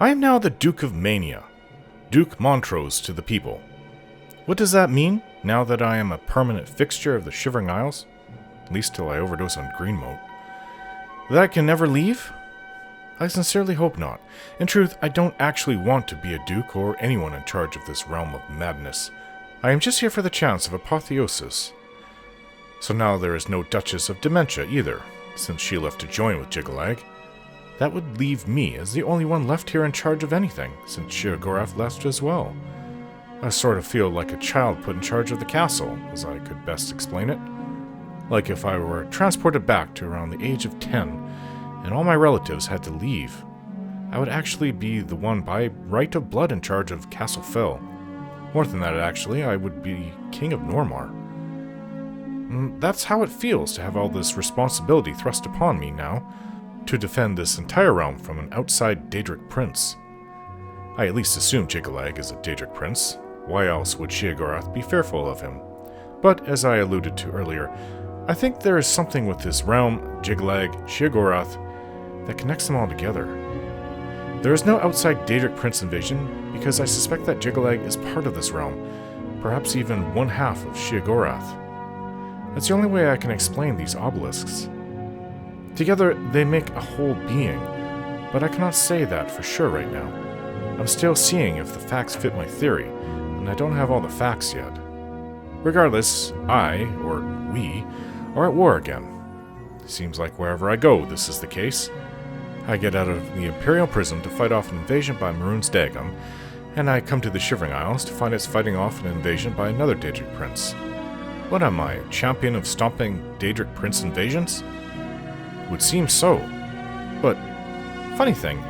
I am now the Duke of Mania, Duke Montrose to the people. What does that mean, now that I am a permanent fixture of the Shivering Isles? At least till I overdose on green moat. That I can never leave? I sincerely hope not. In truth, I don't actually want to be a duke or anyone in charge of this realm of madness. I am just here for the chance of apotheosis. So now there is no Duchess of Dementia either, since she left to join with Jiggalag. That would leave me as the only one left here in charge of anything, since Sheogorath left as well. I sort of feel like a child put in charge of the castle, as I could best explain it. Like if I were transported back to around the age of 10, and all my relatives had to leave. I would actually be the one by right of blood in charge of Castle Fell. More than that, actually, I would be King of Normar. That's how it feels to have all this responsibility thrust upon me now, to defend this entire realm from an outside Daedric prince. I at least assume Jiggalag is a Daedric prince. Why else would Sheogorath be fearful of him? But, as I alluded to earlier, I think there is something with this realm, Jiggalag, Sheogorath, that connects them all together. There is no outside Daedric prince invasion, because I suspect that Jiggalag is part of this realm, perhaps even one half of Sheogorath. That's the only way I can explain these obelisks. Together, they make a whole being, but I cannot say that for sure right now. I'm still seeing if the facts fit my theory, and I don't have all the facts yet. Regardless, I, or we, are at war again. Seems like wherever I go, this is the case. I get out of the Imperial prison to fight off an invasion by Maroon's Dagum, and I come to the Shivering Isles to find it's fighting off an invasion by another Daedric prince. What am I, a champion of stomping Daedric prince invasions? Would seem so. But, funny thing,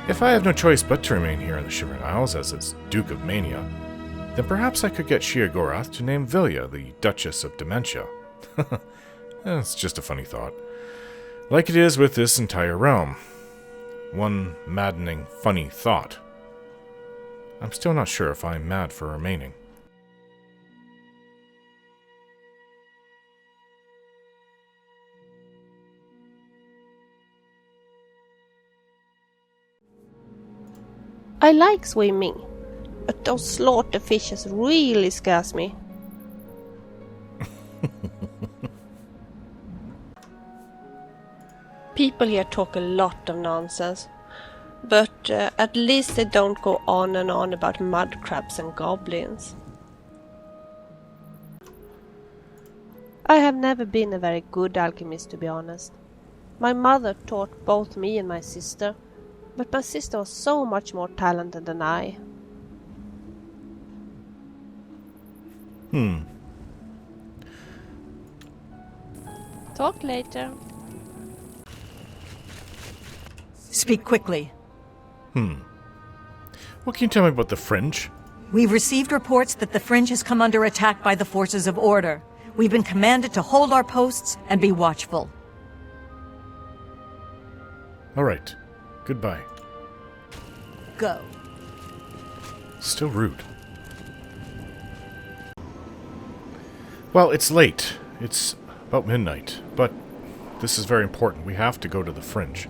if I have no choice but to remain here in the Shivering Isles as its Duke of Mania, then perhaps I could get Sheogorath to name Vilya the Duchess of Dementia. It's just a funny thought. Like it is with this entire realm. One maddening, funny thought. I'm still not sure if I'm mad for remaining. I like swimming, but those slaughter fishes really scares me. People here talk a lot of nonsense, but at least they don't go on and on about mud crabs and goblins. I have never been a very good alchemist, to be honest. My mother taught both me and my sister, but my sister was so much more talented than I. Talk later. Speak quickly. What can you tell me about the Fringe? We've received reports that the Fringe has come under attack by the forces of order. We've been commanded to hold our posts and be watchful. Alright. Goodbye. Go. Still rude. Well, it's late. It's about midnight, but this is very important. We have to go to the Fringe.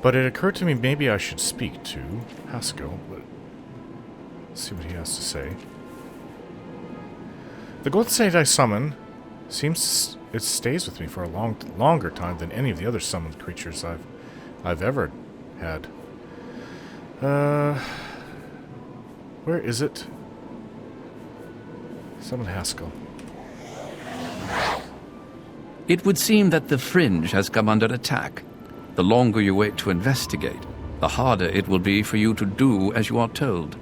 But it occurred to me maybe I should speak to Haskell. Let's see what he has to say. The gold sage I summon seems it stays with me for a longer time than any of the other summoned creatures I've ever had. Where is it? Summon Haskell. It would seem that the Fringe has come under attack. The longer you wait to investigate, the harder it will be for you to do as you are told.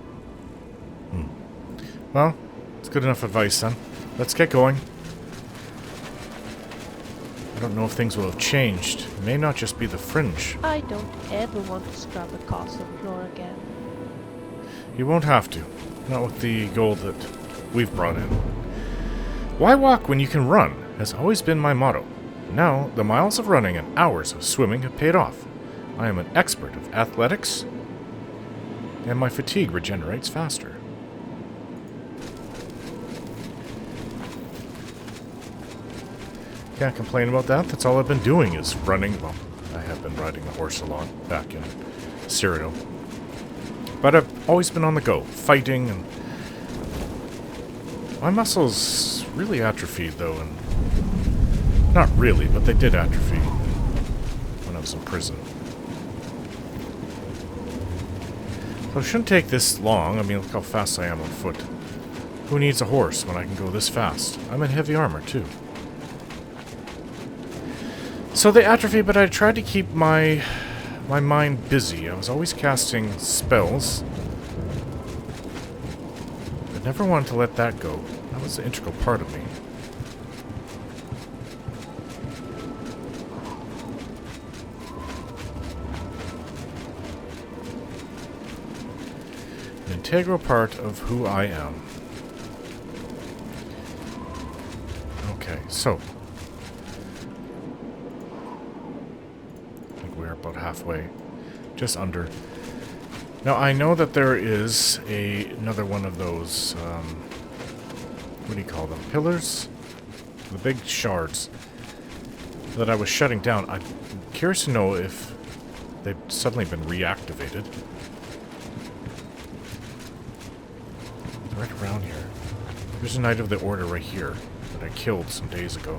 Well, it's good enough advice then. Let's get going. I don't know if things will have changed. It may not just be the Fringe. I don't ever want to scrub a castle floor again. You won't have to. Not with the gold that we've brought in. Why walk when you can run has always been my motto. Now, the miles of running and hours of swimming have paid off. I am an expert of athletics, and my fatigue regenerates faster. Can't complain about that. That's all I've been doing is running. Well, I have been riding a horse a lot back in Cyrodiil. But I've always been on the go, fighting, and my muscles really atrophied though, and not really, but they did atrophy when I was in prison. So it shouldn't take this long. I mean, look how fast I am on foot. Who needs a horse when I can go this fast? I'm in heavy armor too. So they atrophy, but I tried to keep my mind busy. I was always casting spells. I never wanted to let that go. That was an integral part of me. An integral part of who I am. Okay, so I think we're about halfway. Just under. Now, I know that there is another one of those, what do you call them? Pillars? The big shards that I was shutting down. I'm curious to know if they've suddenly been reactivated. Right around here. There's a Knight of the Order right here that I killed some days ago.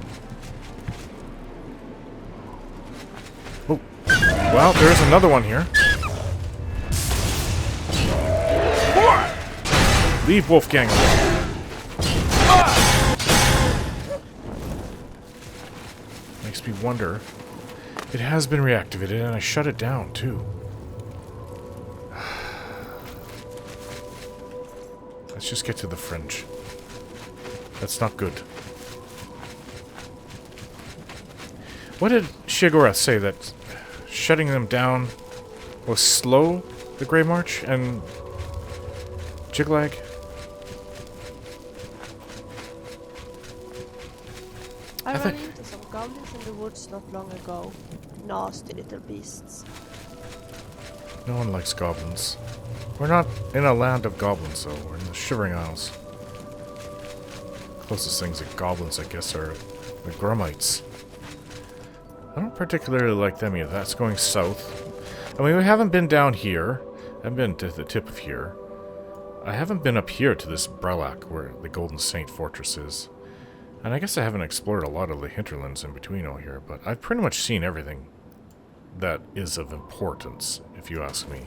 Oh. Well, there's another one here. Leave Wolfgang alone. Makes me wonder. It has been reactivated, and I shut it down, too. Let's just get to the Fringe. That's not good. What did Shigora say? That shutting them down will slow the Greymarch and Jiglag? I ran into some goblins in the woods not long ago. Nasty little beasts. No one likes goblins. We're not in a land of goblins, though. We're in the Shivering Isles. Closest things to goblins, I guess, are the Grummites. I don't particularly like them either. That's going south. I mean, we haven't been down here. I haven't been to the tip of here. I haven't been up here to this Brelak, where the Golden Saint Fortress is. And I guess I haven't explored a lot of the hinterlands in between all here, but I've pretty much seen everything that is of importance, if you ask me.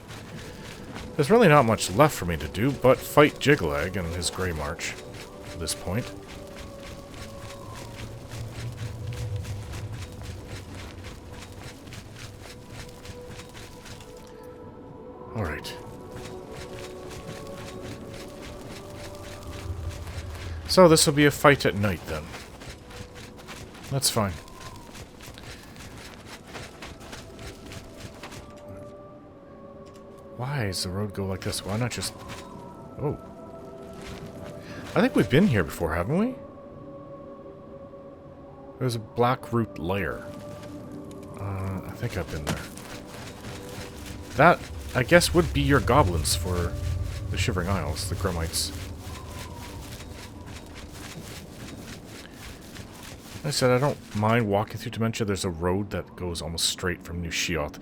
There's really not much left for me to do but fight Jiglag and his Greymarch at this point. Alright. So this will be a fight at night then. That's fine. Why does the road go like this? Why not just... Oh. I think we've been here before, haven't we? There's a black root lair. I think I've been there. That, I guess, would be your goblins for the Shivering Isles, the Grummites. Like I said, I don't mind walking through Dementia. There's a road that goes almost straight from New Shioth.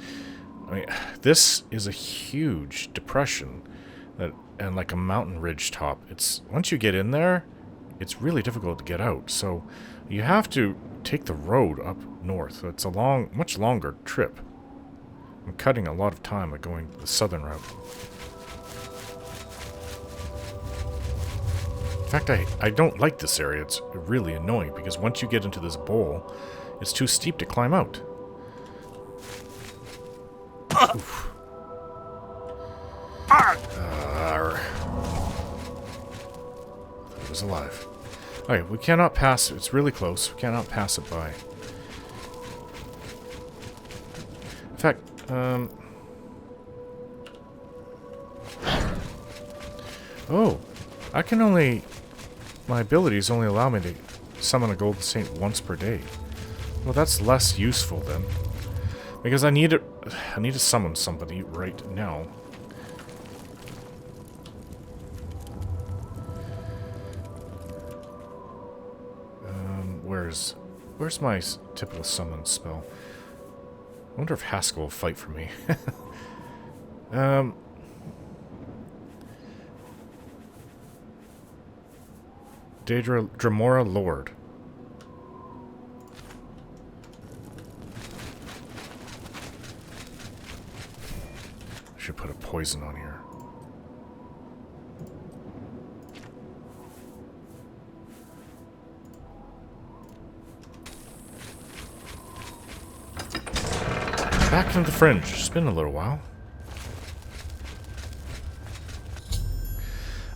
I mean, this is a huge depression that, and like a mountain ridge top. It's once you get in there, it's really difficult to get out. So you have to take the road up north. So it's a much longer trip. I'm cutting a lot of time by going the southern route. In fact, I don't like this area. It's really annoying because once you get into this bowl, it's too steep to climb out. Oof. It was alive. Okay, we cannot pass. It's really close. We cannot pass it by. In fact, oh, I can only... My abilities only allow me to summon a Golden Saint once per day. Well, that's less useful then. Because I need to summon somebody right now. Where's my typical summon spell? I wonder if Haskell will fight for me. Dremora Lord. I should put a poison on here. Back from the Fringe. It's been a little while.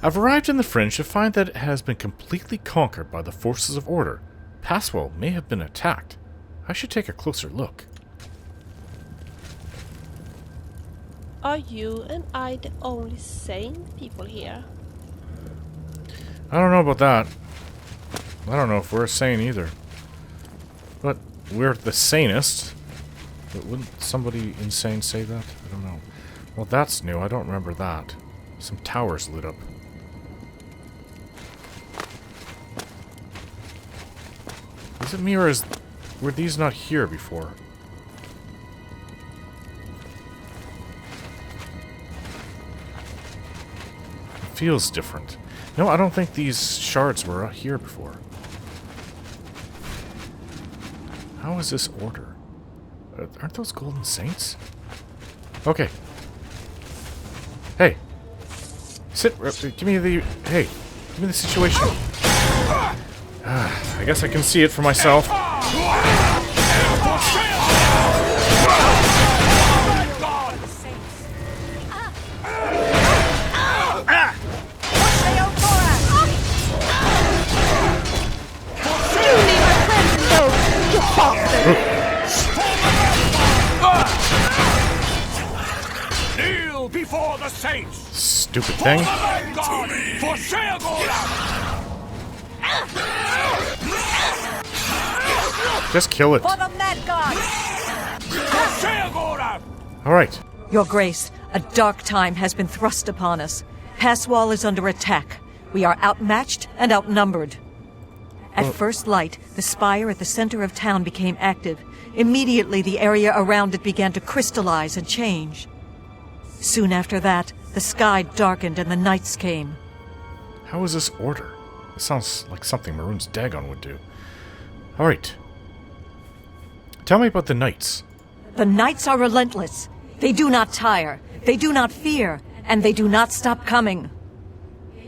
I've arrived in the Fringe to find that it has been completely conquered by the forces of order. Passwell may have been attacked. I should take a closer look. Are you and I the only sane people here? I don't know about that. I don't know if we're sane either. But we're the sanest. But wouldn't somebody insane say that? I don't know. Well, that's new. I don't remember that. Some towers lit up. Is it me or were these not here before? It feels different. No, I don't think these shards were here before. How is this order? Aren't those golden saints? Okay. Hey. Sit. Give me the... Hey. Give me the situation. I guess I can see it for myself. Kneel before the saints! Stupid thing. Just kill it. For the Mad God! Alright. Your Grace, a dark time has been thrust upon us. Passwall is under attack. We are outmatched and outnumbered. At first light, the spire at the center of town became active. Immediately, the area around it began to crystallize and change. Soon after that, the sky darkened and the nights came. How is this order? It sounds like something Maroon's Dagon would do. Alright. Tell me about the knights. The knights are relentless. They do not tire. They do not fear. And they do not stop coming.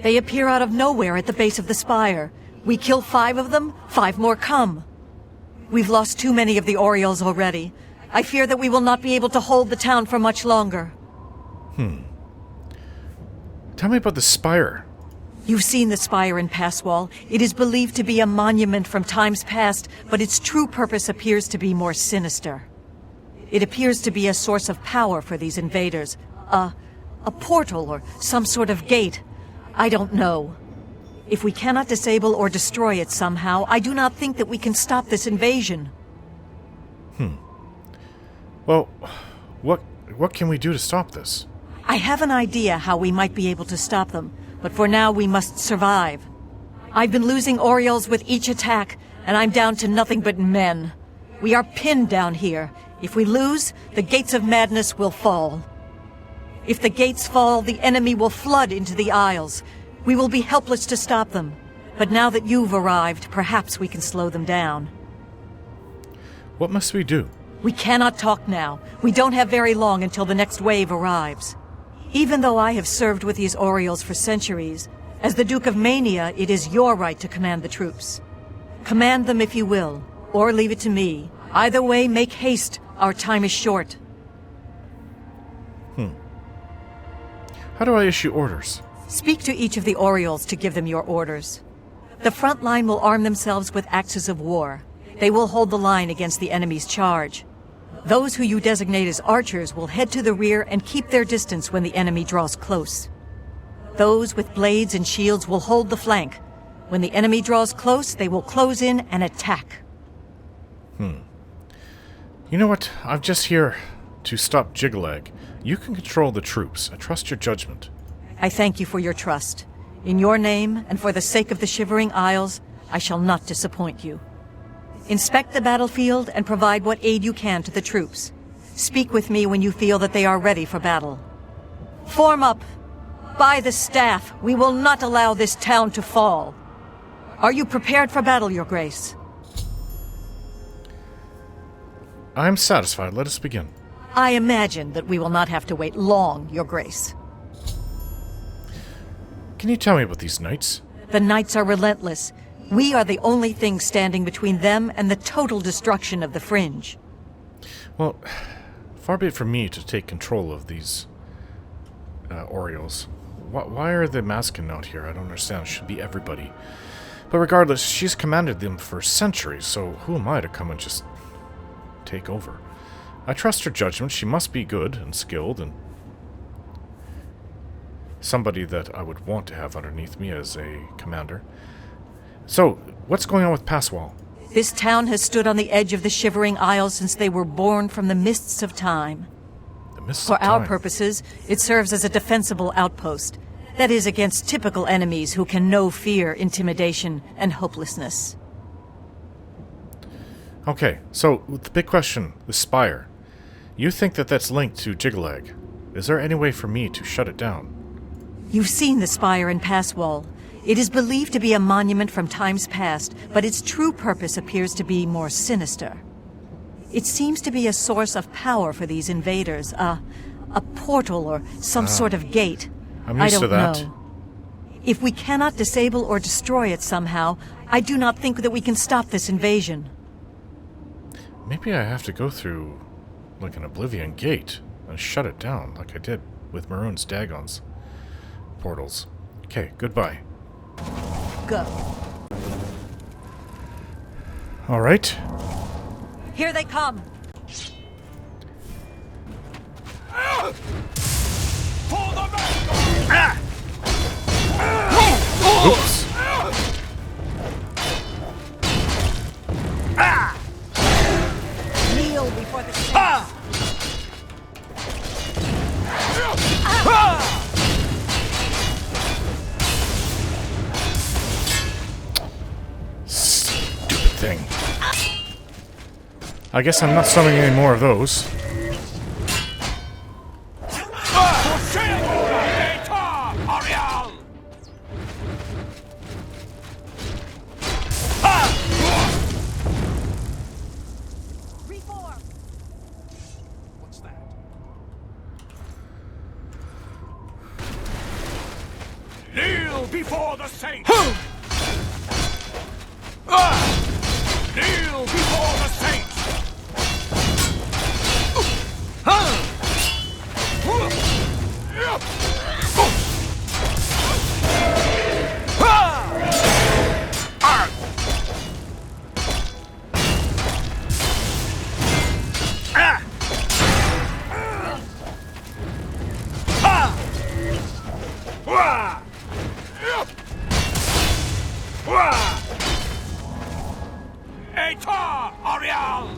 They appear out of nowhere at the base of the spire. We kill 5 of them, 5 more come. We've lost too many of the Auriels already. I fear that we will not be able to hold the town for much longer. Tell me about the spire. You've seen the spire in Passwall. It is believed to be a monument from times past, but its true purpose appears to be more sinister. It appears to be a source of power for these invaders. A portal or some sort of gate. I don't know. If we cannot disable or destroy it somehow, I do not think that we can stop this invasion. Well, what can we do to stop this? I have an idea how we might be able to stop them, but for now we must survive. I've been losing Auriels with each attack, and I'm down to nothing but men. We are pinned down here. If we lose, the gates of madness will fall. If the gates fall, the enemy will flood into the Isles. We will be helpless to stop them. But now that you've arrived, perhaps we can slow them down. What must we do? We cannot talk now. We don't have very long until the next wave arrives. Even though I have served with these Auriels for centuries, as the Duke of Mania, it is your right to command the troops. Command them if you will, or leave it to me. Either way, make haste. Our time is short. How do I issue orders? Speak to each of the Auriels to give them your orders. The front line will arm themselves with axes of war. They will hold the line against the enemy's charge. Those who you designate as archers will head to the rear and keep their distance when the enemy draws close. Those with blades and shields will hold the flank. When the enemy draws close, they will close in and attack. You know what? I'm just here to stop Jiggalag. You can control the troops. I trust your judgment. I thank you for your trust. In your name, and for the sake of the Shivering Isles, I shall not disappoint you. Inspect the battlefield and provide what aid you can to the troops. Speak with me when you feel that they are ready for battle. Form up! By the staff, we will not allow this town to fall. Are you prepared for battle, Your Grace? I am satisfied. Let us begin. I imagine that we will not have to wait long, Your Grace. Can you tell me about these knights? The knights are relentless. We are the only thing standing between them and the total destruction of the Fringe. Well, far be it from me to take control of these Auriels. Why are the Maskin out here? I don't understand. It should be everybody. But regardless, she's commanded them for centuries, so who am I to come and just take over? I trust her judgment. She must be good and skilled and somebody that I would want to have underneath me as a commander. So, what's going on with Passwall? This town has stood on the edge of the Shivering Isles since they were born from the mists of time. The mists For of time. our purposes, it serves as a defensible outpost. That is, against typical enemies who can know fear, intimidation, and hopelessness. Okay, so the big question, the spire. You think that that's linked to Jiggalag. Is there any way for me to shut it down? You've seen the spire in Passwall. It is believed to be a monument from times past, but its true purpose appears to be more sinister. It seems to be a source of power for these invaders, a portal or some sort of gate. I'm used to that. know. If we cannot disable or destroy it somehow, I do not think that we can stop this invasion. Maybe I have to go through, like, an Oblivion gate and shut it down, like I did with Maroon's Dagon's portals. Okay, goodbye. Go. Alright. Here they come! For the man! Oops. Kneel before the saints. Stupid thing. I guess I'm not summoning any more of those. For shield order! Auriel! Reform! What's that? Kneel before the saints! Kneel before the saints! Etar, Auriel!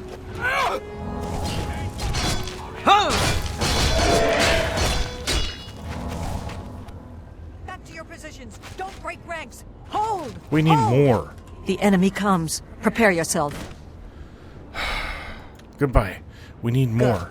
Back to your positions! Don't break ranks! Hold! We need more. The enemy comes. Prepare yourself. Goodbye. We need more.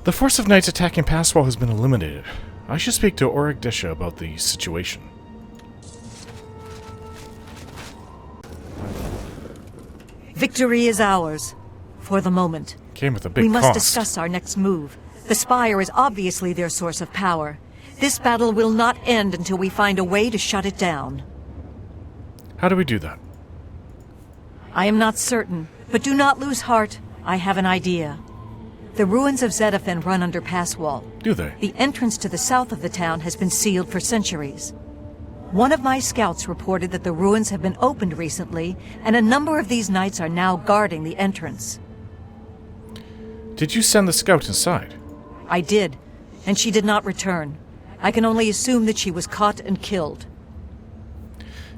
The force of knights attacking Passwall has been eliminated. I should speak to Auriel about the situation. Victory is ours. For the moment. Came with a big We must cost. discuss our next move. The Spire is obviously their source of power. This battle will not end until we find a way to shut it down. How do we do that? I am not certain, but do not lose heart. I have an idea. The ruins of Zedaphen run under pass wall. Do they? The entrance to the south of the town has been sealed for centuries. One of my scouts reported that the ruins have been opened recently, and a number of these knights are now guarding the entrance. Did you send the scout inside? I did, and she did not return. I can only assume that she was caught and killed.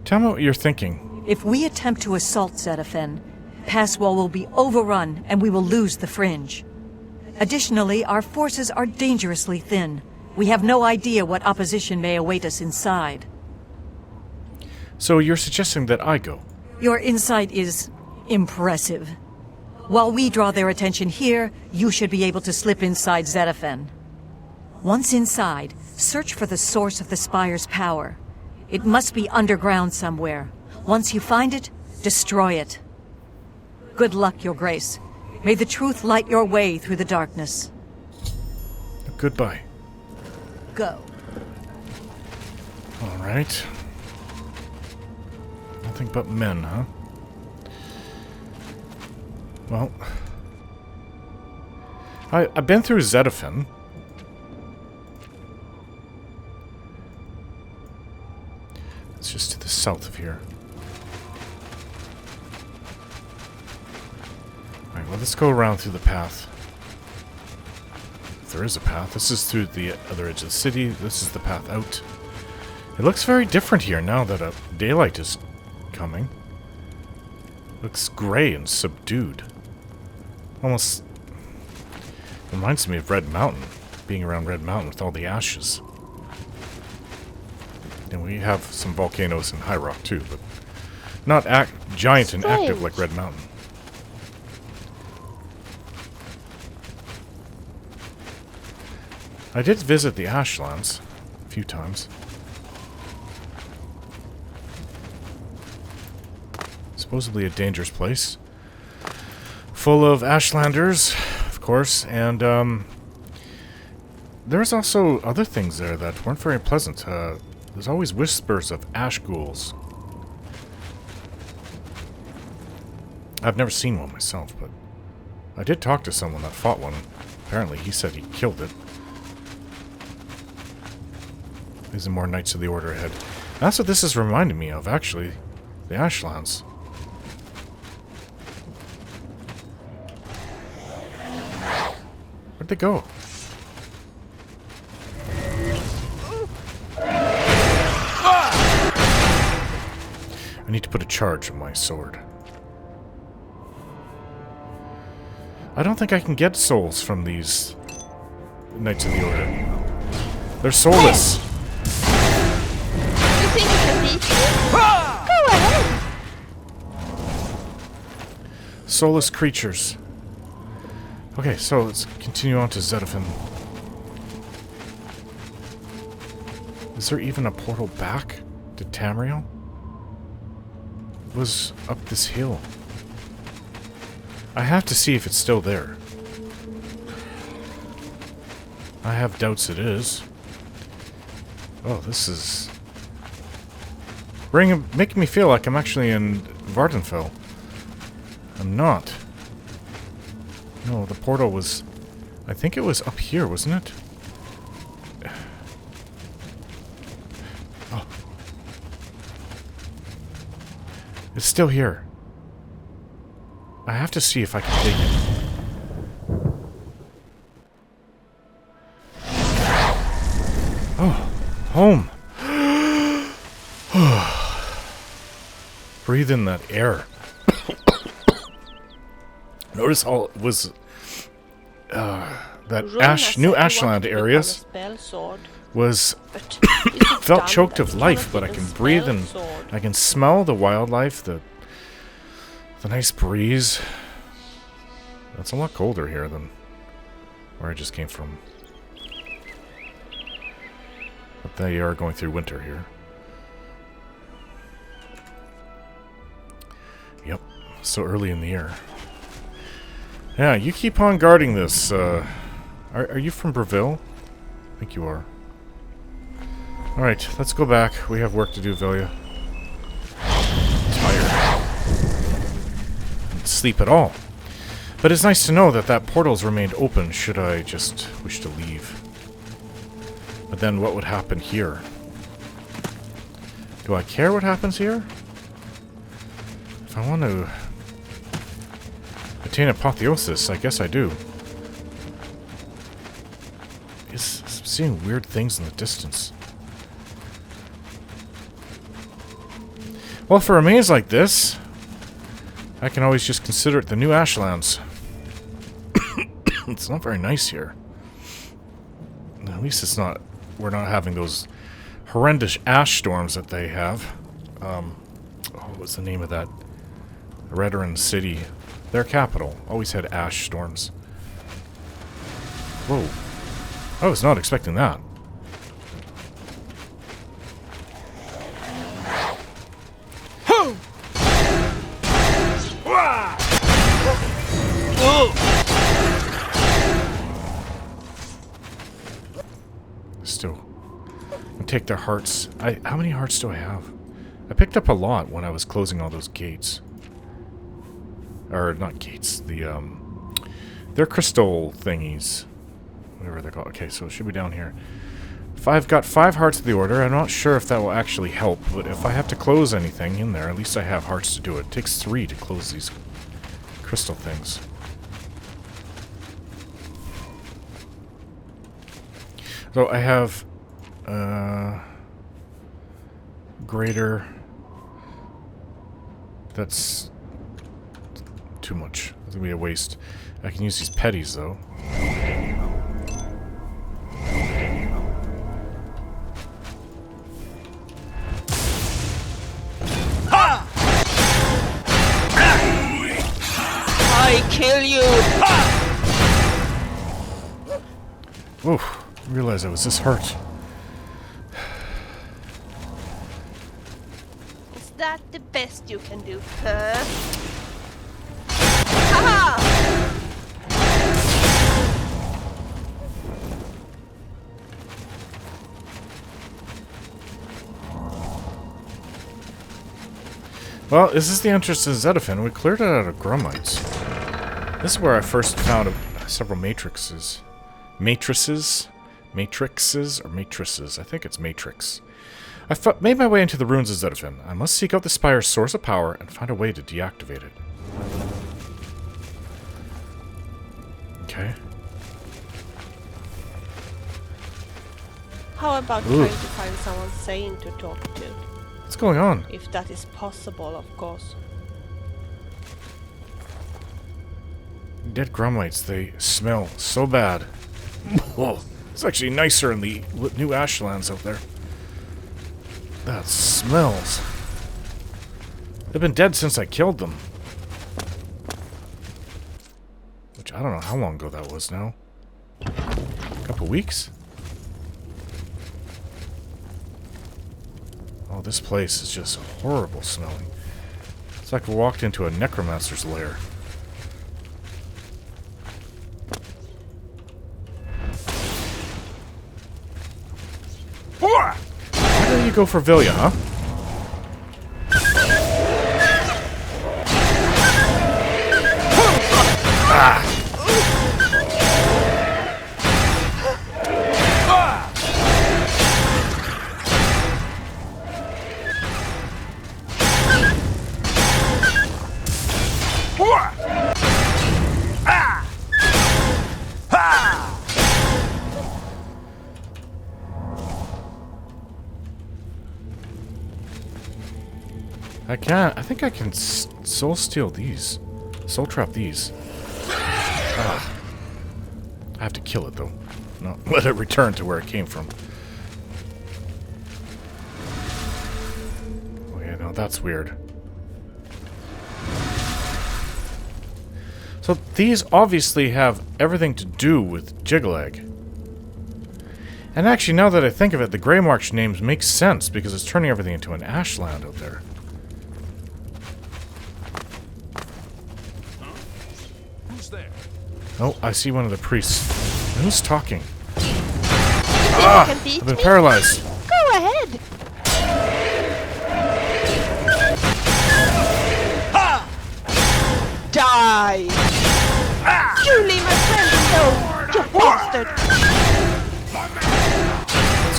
Tell me what you're thinking. If we attempt to assault Zedaphen, Passwall will be overrun and we will lose the Fringe. Additionally, our forces are dangerously thin. We have no idea what opposition may await us inside. So you're suggesting that I go? Your insight is impressive. While we draw their attention here, you should be able to slip inside Zedaphen. Once inside, search for the source of the Spire's power. It must be underground somewhere. Once you find it, destroy it. Good luck, Your Grace. May the truth light your way through the darkness. Goodbye. Go. All right. Nothing but men, huh? Well, I've been through Zedaphen. It's just to the south of here. Alright, well, let's go around through the path. If there is a path. This is through the other edge of the city. This is the path out. It looks very different here now that daylight is coming. Looks gray and subdued. Almost reminds me of Red Mountain. Being around Red Mountain with all the ashes. And we have some volcanoes in High Rock too, but not giant and active like Red Mountain. I did visit the Ashlands a few times. Supposedly a dangerous place. Full of Ashlanders, of course, and there's also other things there that weren't very pleasant. There's always whispers of ash ghouls. I've never seen one myself, but I did talk to someone that fought one. Apparently he said he killed it. There's more Knights of the Order ahead. That's what this is reminding me of, actually. The Ashlands. Where'd they go? I need to put a charge on my sword. I don't think I can get souls from these Knights of the Order. They're soulless. You think you can beat me? Go ahead! Soulless creatures. Okay, so let's continue on to Zedaphen. Is there even a portal back to Tamriel? It was up this hill. I have to see if it's still there. I have doubts it is. Oh, this is making me feel like I'm actually in Vardenfell. I'm not. No, the portal was... I think it was up here, wasn't it? Oh. It's still here. I have to see if I can take it. Oh, home. Breathe in that air. Notice how it was that new Ashland areas was felt choked of life, but I can breathe and I can smell the wildlife, the nice breeze. It's a lot colder here than where I just came from. But they are going through winter here. Yep, so early in the year. Yeah, you keep on guarding this. Are you from Breville? I think you are. Alright, let's go back. We have work to do, Velia. sleep at all. But it's nice to know that that portal's remained open should I just wish to leave. But then what would happen here? Do I care what happens here? If I want to attain apotheosis, I guess I do. I'm seeing weird things in the distance. Well, for a maze like this, I can always just consider it the new Ashlands. It's not very nice here. At least it's not... We're not having those horrendous ash storms that they have. What's the name of that? Redoran City. Their capital. Always had ash storms. Whoa. I was not expecting that. Still, I'll take their hearts. How many hearts do I have? I picked up a lot when I was closing all those gates. Or not gates. They're crystal thingies, whatever they're called. Okay, so it should be down here. If I've got 5 hearts of the order, I'm not sure if that will actually help. But if I have to close anything in there, at least I have hearts to do it. It takes 3 to close these crystal things. So I have greater. That's too much. It's gonna be a waste. I can use these petties though. I kill you! Oof. I realized I was this hurt. Is that the best you can do, huh? Haha! Well, is this the entrance to Zedafin? We cleared it out of Grummites. This is where I first found several matrices. Matrices? Matrixes or matrices? I think it's matrix. I made my way into the ruins of Zedafin. I must seek out the spire's source of power and find a way to deactivate it. Okay. How about trying to find someone sane to talk to? What's going on? If that is possible, of course. Dead Grummites, they smell so bad. Whoa. It's actually nicer in the new Ashlands out there. That smells. They've been dead since I killed them. Which, I don't know how long ago that was now. A couple weeks? Oh, this place is just horrible smelling. It's like I walked into a necromancer's lair. Why don't you go for Vilya, huh? I think I can soul steal these. Soul trap these. I have to kill it though. No, let it return to where it came from. Oh yeah, no, that's weird. So these obviously have everything to do with Jiggalag. And actually, now that I think of it, the Greymarch names make sense because it's turning everything into an ashland out there. Oh, I see one of the priests. Who's talking? Can beat I've been me? paralyzed. Go ahead! Die!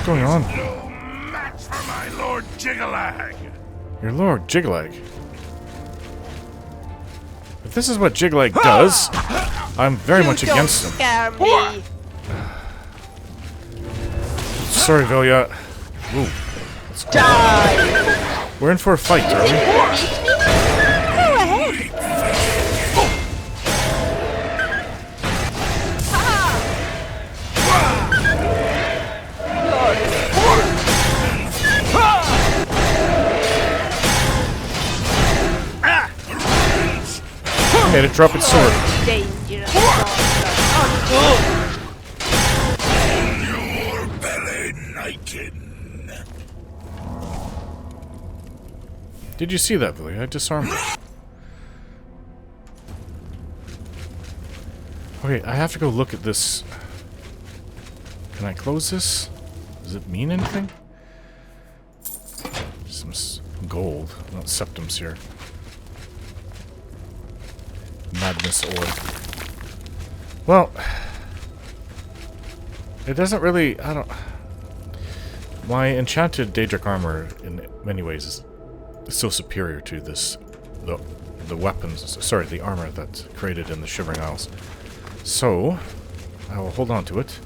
going on? No match for my Lord Jigalag. Your Lord Jiglag. If this is what Jiglag does, I'm very much against him. Scare me. Sorry, Vilya. Ooh. Die. We're in for a fight, are we? Go ahead. He made it drop its sword. Dangerous. Your belly nightin. Did you see that, Vilya? I disarmed it. Okay, I have to go look at this. Can I close this? Does it mean anything? Some gold, not septums here. Madness orb. Well, it doesn't really. I don't. My enchanted Daedric armor, in many ways, is so superior to this. The weapons. Sorry, the armor that's created in the Shivering Isles. So, I will hold on to it.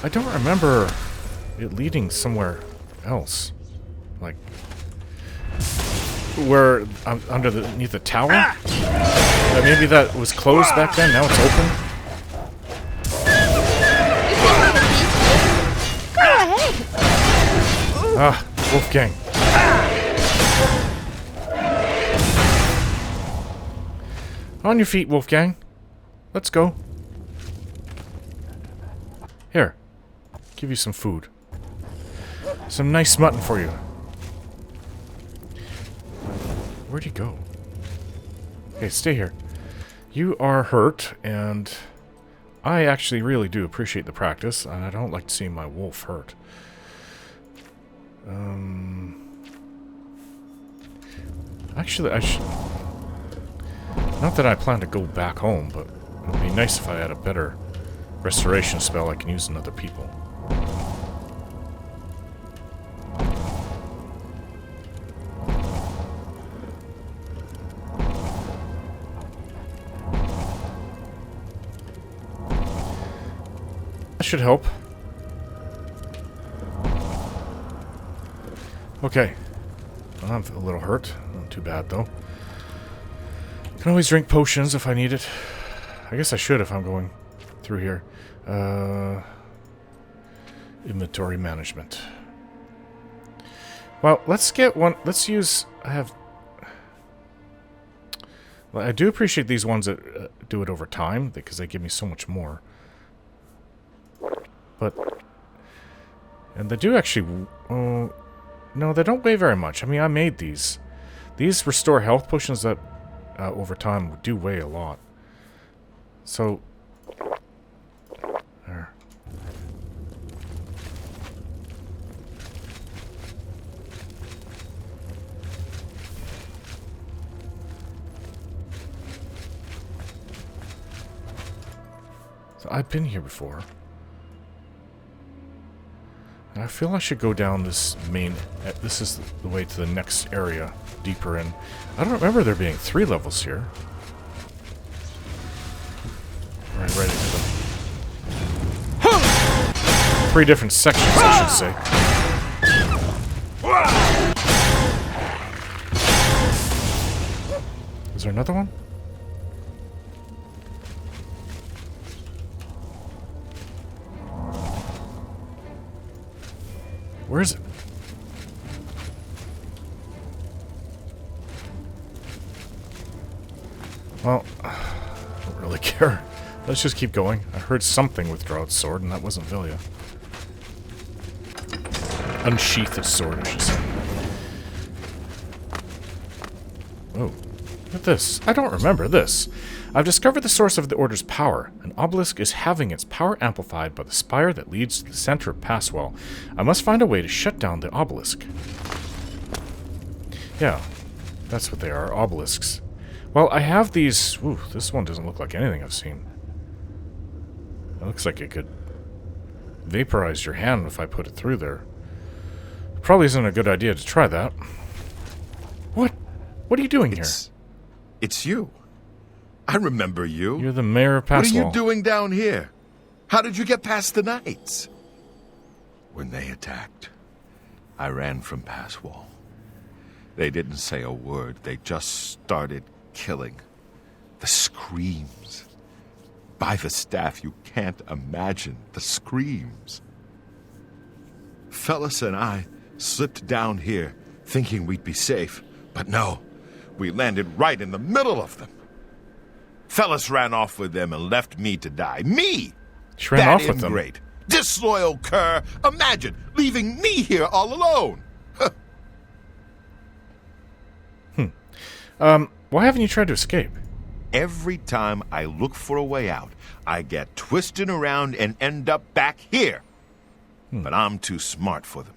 I don't remember it leading somewhere else. Like, where, underneath the tower? Maybe that was closed back then, now it's open? Go ahead. Ah, Wolfgang. On your feet, Wolfgang. Let's go. Here. Give you some food. Some nice mutton for you. Where'd he go? Okay, stay here. You are hurt, and I actually really do appreciate the practice, and I don't like seeing my wolf hurt. Actually, I should... Not that I plan to go back home, but it would be nice if I had a better restoration spell I can use on other people. That should help. Okay. I'm a little hurt. Not too bad, though. Can always drink potions if I need it. I guess I should if I'm going through here. Inventory management. Well, let's get one. Let's use... Well, I do appreciate these ones that do it over time, because they give me so much more. But... And they do actually... no, they don't weigh very much. I mean, I made these. These restore health potions that, over time, do weigh a lot. So... There. So I've been here before. And I feel I should go down this main... This is the way to the next area, deeper in. I don't remember there being 3 levels here. Right into them. 3 different sections, I should say. Is there another one? Where is it? Well, I don't really care. Let's just keep going. I heard something withdraw its sword, and that wasn't Vilya. Unsheath its sword, I should say. Oh, look at this. I don't remember this. I've discovered the source of the Order's power. An obelisk is having its power amplified by the spire that leads to the center of Passwell. I must find a way to shut down the obelisk. Yeah, that's what they are, obelisks. Well, I have these... Ooh, this one doesn't look like anything I've seen. It looks like it could vaporize your hand if I put it through there. Probably isn't a good idea to try that. What? What are you doing here? It's you. I remember you. You're the mayor of Passwall. What are you doing down here? How did you get past the knights? When they attacked, I ran from Passwall. They didn't say a word. They just started killing. The screams. By the staff, you can't imagine the screams. Fellas and I slipped down here thinking we'd be safe, but no, we landed right in the middle of them. Fellas ran off with them and left me to die. Me! She ran off with them. Great. Disloyal cur! Imagine leaving me here all alone! Why haven't you tried to escape? Every time I look for a way out, I get twisted around and end up back here. But I'm too smart for them.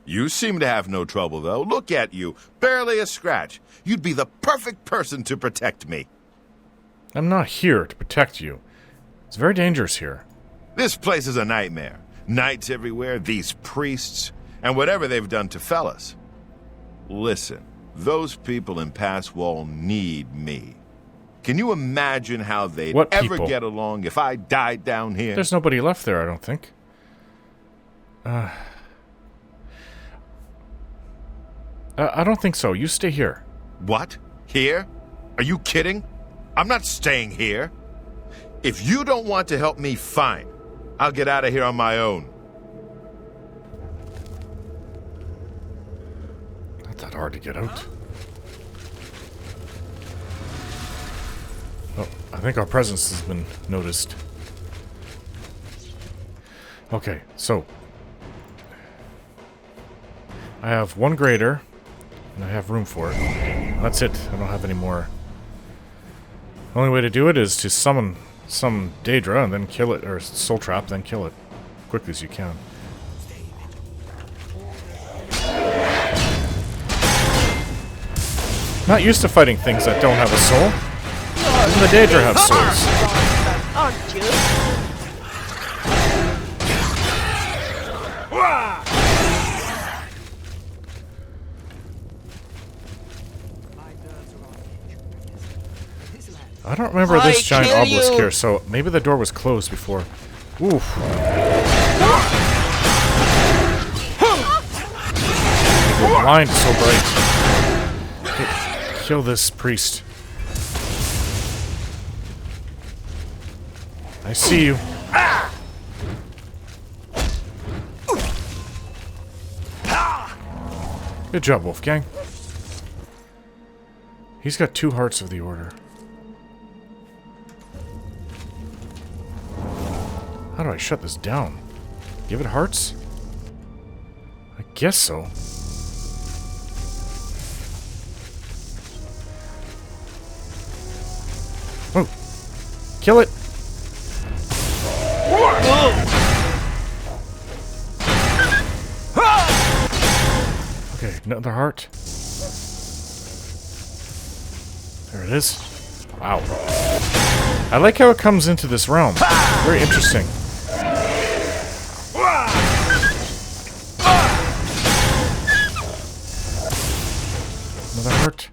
You seem to have no trouble, though. Look at you. Barely a scratch. You'd be the perfect person to protect me. I'm not here to protect you. It's very dangerous here. This place is a nightmare. Knights everywhere, these priests, and whatever they've done to fellas. Listen, those people in Passwall need me. Can you imagine how they'd ever get along if I died down here? There's nobody left there, I don't think. I don't think so. You stay here. What? Here? Are you kidding? I'm not staying here. If you don't want to help me, fine. I'll get out of here on my own. Not that hard to get out. Oh, I think our presence has been noticed. Okay, so I have one grater, and I have room for it. That's it. I don't have any more. The only way to do it is to summon some Daedra and then kill it, or Soul Trap, then kill it quickly as you can. Not used to fighting things that don't have a soul. Even the Daedra have souls. Aren't you? I don't remember this giant obelisk here, so maybe the door was closed before. Oof. The blind is so bright. Okay, kill this priest. I see you. Good job, Wolfgang. He's got 2 hearts of the order. How do I shut this down? Give it hearts? I guess so. Oh! Kill it! Okay, another heart. There it is. Wow. I like how it comes into this realm. Very interesting. Another heart.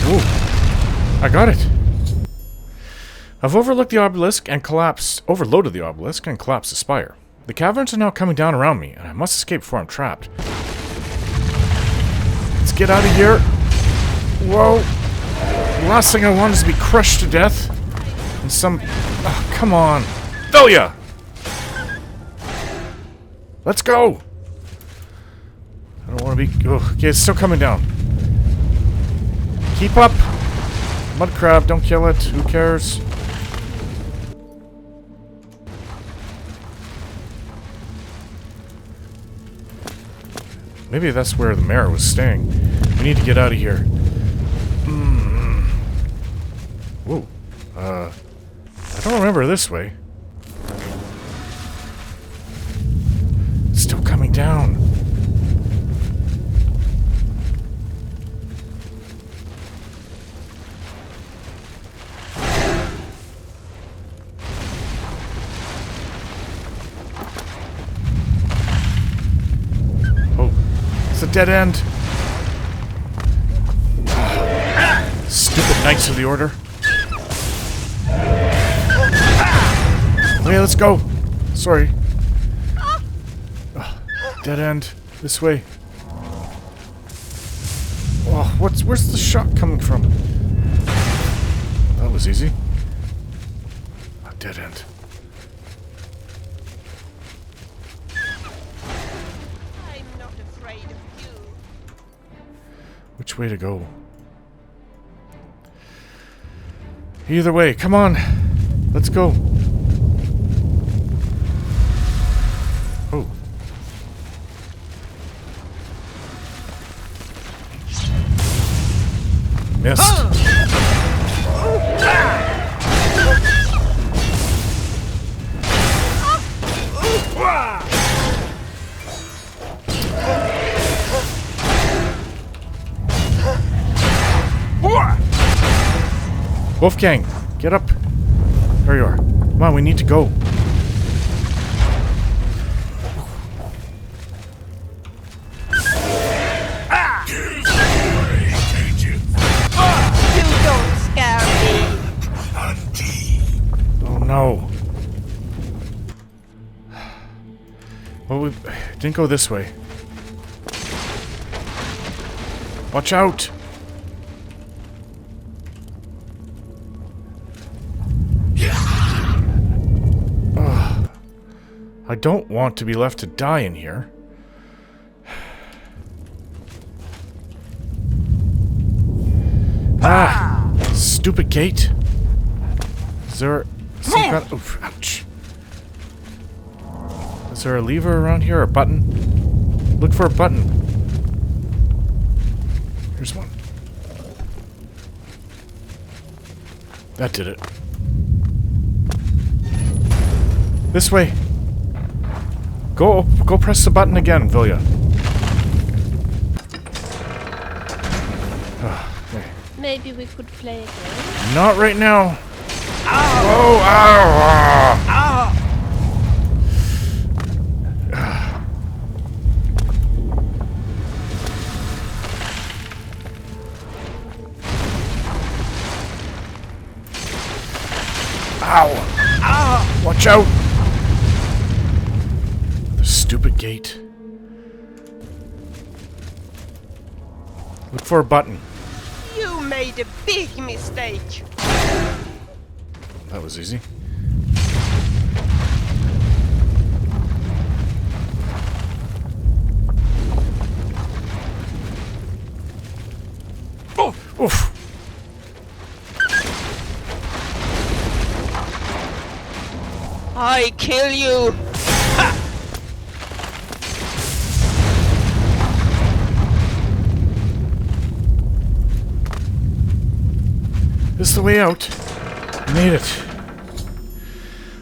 Ooh. I got it. I've overlooked the obelisk and overloaded the obelisk and collapsed the spire. The caverns are now coming down around me, and I must escape before I'm trapped. Let's get out of here. Whoa. The last thing I want is to be crushed to death. And some... Oh, come on. Thalia! Let's go! I don't want to be... Oh, okay, it's still coming down. Keep up! Mud crab, don't kill it. Who cares? Maybe that's where the mayor was staying. We need to get out of here. Whoa. I don't remember this way. It's still coming down. dead end. Stupid Knights of the Order. Okay, let's go. Sorry. Dead end. This way. Oh, where's the shot coming from? That was easy. Dead end. I'm not afraid of you. Which way to go? Either way, come on. Let's go. Oh. Missed. Wolfgang, get up. There you are. Come on, we need to go. You don't scare me. Oh no. Well, we didn't go this way. Watch out! Ugh. I don't want to be left to die in here. Ah! Stupid gate! Is there some kind of... Oof, ouch. Is there a lever around here? Or a button? Look for a button. Here's one. That did it. This way. Go press the button again, Vilya. Okay. Maybe we could play a game. Not right now. Ow! Oh, ow! Ow! Ow! Ow! Watch out! The stupid gate. Look for a button. You made a big mistake. That was easy. Oh! Oof! I kill you. Ha! This is the way out. Made it.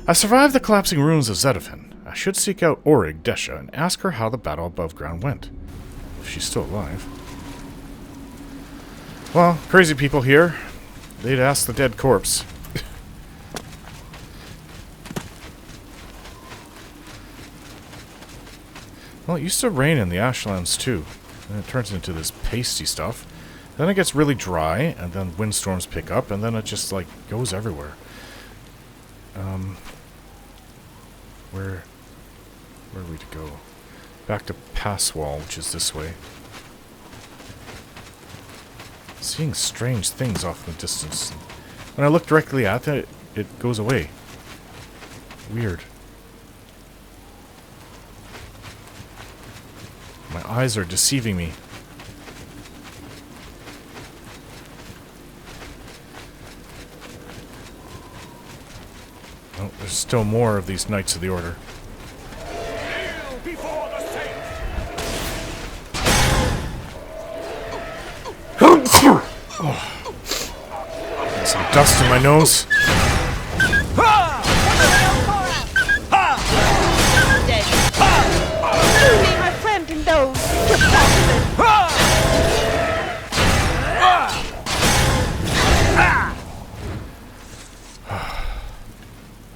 I survived the collapsing ruins of Zedafin. I should seek out Auriel Desha and ask her how the battle above ground went. If she's still alive. Well, crazy people here. They'd ask the dead corpse. Well, it used to rain in the Ashlands too. And it turns into this pasty stuff. Then it gets really dry, and then windstorms pick up, and then it just, like, goes everywhere. Where are we to go? Back to Passwall, which is this way. Seeing strange things off in the distance. When I look directly at it, it goes away. Weird. My eyes are deceiving me. Oh, there's still more of these Knights of the Order. Oh. Got some dust in my nose. Dead. Only my friend and those.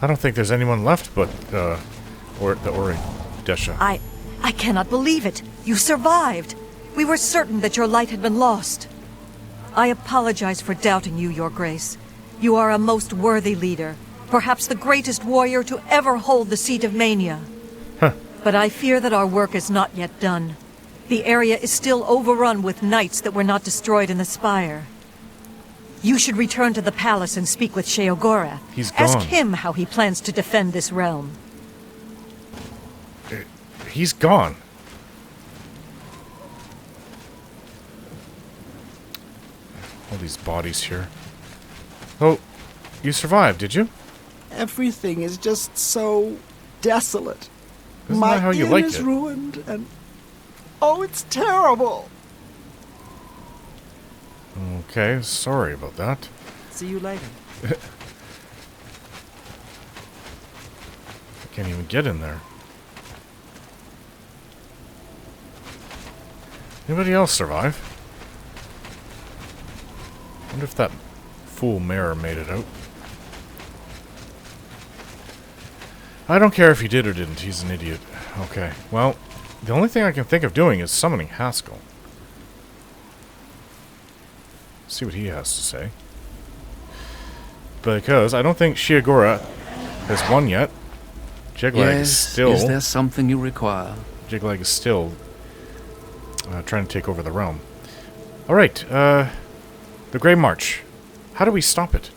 I don't think there's anyone left but Auriel Desha. I cannot believe it. You survived. We were certain that your light had been lost. I apologize for doubting you, Your Grace. You are a most worthy leader, perhaps the greatest warrior to ever hold the seat of Mania. But I fear that our work is not yet done. The area is still overrun with knights that were not destroyed in the spire. You should return to the palace and speak with Sheogorath. He's gone. Ask him how he plans to defend this realm. He's gone. All these bodies here. Oh, you survived, did you? Everything is just so desolate. Isn't My that how you inn like is it? ruined, and oh, it's terrible. Okay, sorry about that. See you later. I can't even get in there. Anybody else survive? Wonder if that fool mayor made it out. I don't care if he did or didn't. He's an idiot. Okay, well, the only thing I can think of doing is summoning Haskell. See what he has to say. Because I don't think Sheogorath has won yet. Jiglag is still... Is there something you require? Jiglag is still trying to take over the realm. Alright, the Greymarch. How do we stop it?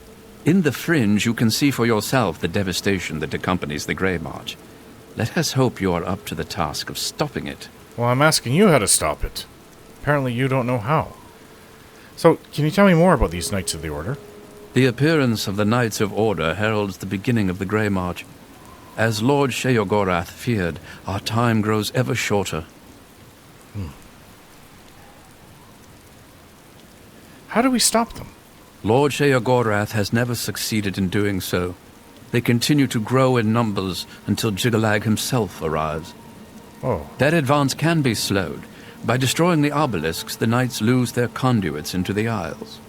In the Fringe, you can see for yourself the devastation that accompanies the Greymarch. Let us hope you are up to the task of stopping it. Well, I'm asking you how to stop it. Apparently you don't know how. So, can you tell me more about these Knights of the Order? The appearance of the Knights of Order heralds the beginning of the Greymarch. As Lord Sheogorath feared, our time grows ever shorter. How do we stop them? Lord Sheogorath has never succeeded in doing so. They continue to grow in numbers until Jiggalag himself arrives. Oh, That advance can be slowed. By destroying the obelisks, the knights lose their conduits into the Isles.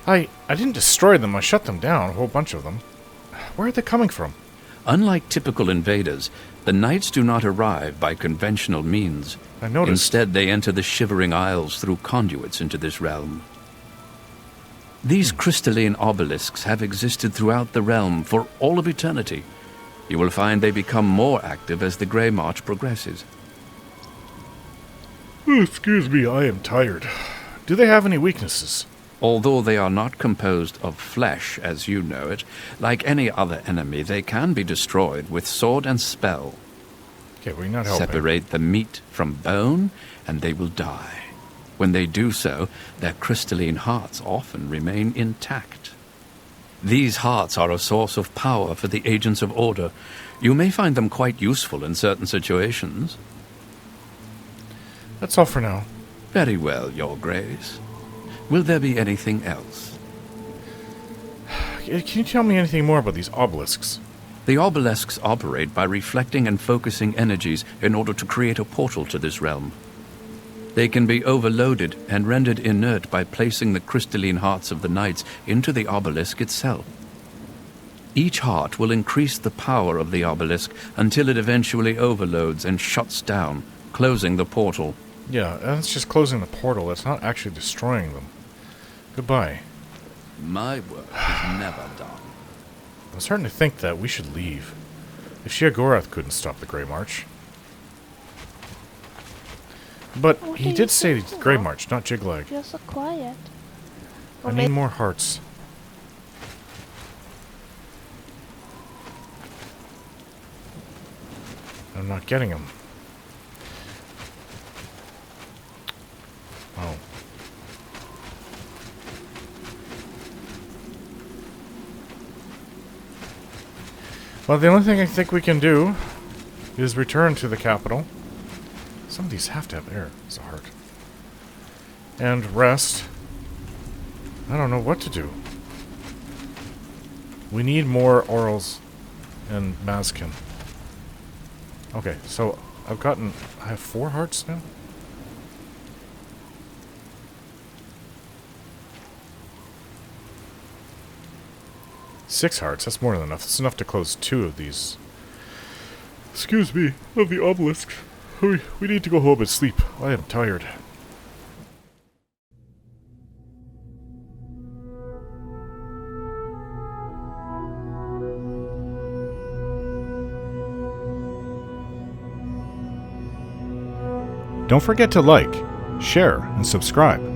I didn't destroy them, I shut them down, a whole bunch of them. Where are they coming from? Unlike typical invaders, the knights do not arrive by conventional means. I noticed. Instead, they enter the Shivering Isles through conduits into this realm. These crystalline obelisks have existed throughout the realm for all of eternity. You will find they become more active as the Greymarch progresses. Excuse me, I am tired. Do they have any weaknesses? Although they are not composed of flesh, as you know it, like any other enemy, they can be destroyed with sword and spell. Okay, well, you're not helping. Separate the meat from bone, and they will die. When they do so, their crystalline hearts often remain intact. These hearts are a source of power for the agents of order. You may find them quite useful in certain situations. That's all for now. Very well, Your Grace. Will there be anything else? Can you tell me anything more about these obelisks? The obelisks operate by reflecting and focusing energies in order to create a portal to this realm. They can be overloaded and rendered inert by placing the crystalline hearts of the knights into the obelisk itself. Each heart will increase the power of the obelisk until it eventually overloads and shuts down, closing the portal. Yeah, that's just closing the portal. It's not actually destroying them. Goodbye. My work is never done. I'm starting to think that we should leave. If Sheogorath couldn't stop the Greymarch. But What he are did you say thinking of? Greymarch, not Jiglag. You're so quiet. I need more hearts. I'm not getting them. Oh. Well, the only thing I think we can do is return to the capital. Some of these have to have air. It's a heart. And rest. I don't know what to do. We need more Auriels and Mazkin. Okay, so I have 4 hearts now? Six hearts, that's more than enough. That's enough to close 2 of these. Excuse me, of the obelisks. We need to go home and sleep. I am tired. Don't forget to like, share, and subscribe.